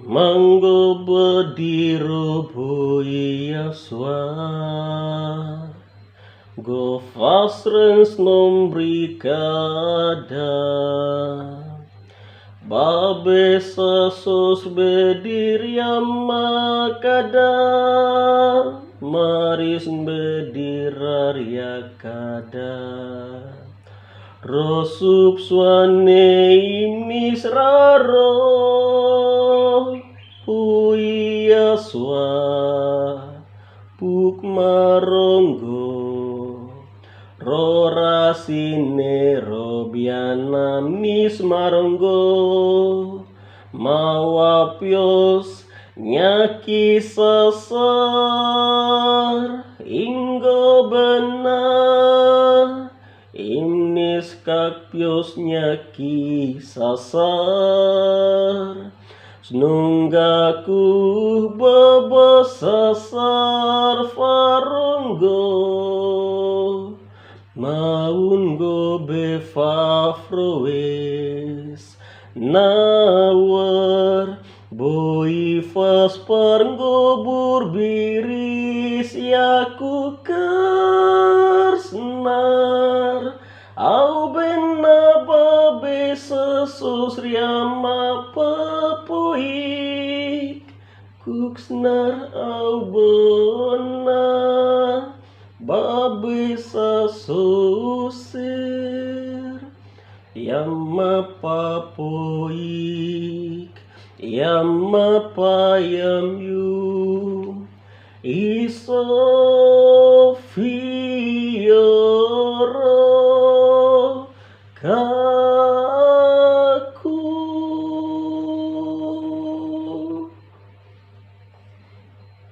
Manggo bediro boyaswa Go fasrens nombri kada Babe sasos bedir yama kada Maris bedirarya kada Rosup swane imis raro Puyaswa Puk maronggo Rorasine robiana mis maronggo Mawapios nyaki sasar Inggo benar Imnis kakpios nyaki sasar Snunggaku bebesasar faronggo Maungo befafroes Nawar Boi fas parnggo burbiris Yaku kersnar Au bena babe sesus riama pepuik Kuksnar au bona Babe sasusir Yama papoik Yama payam yu Iso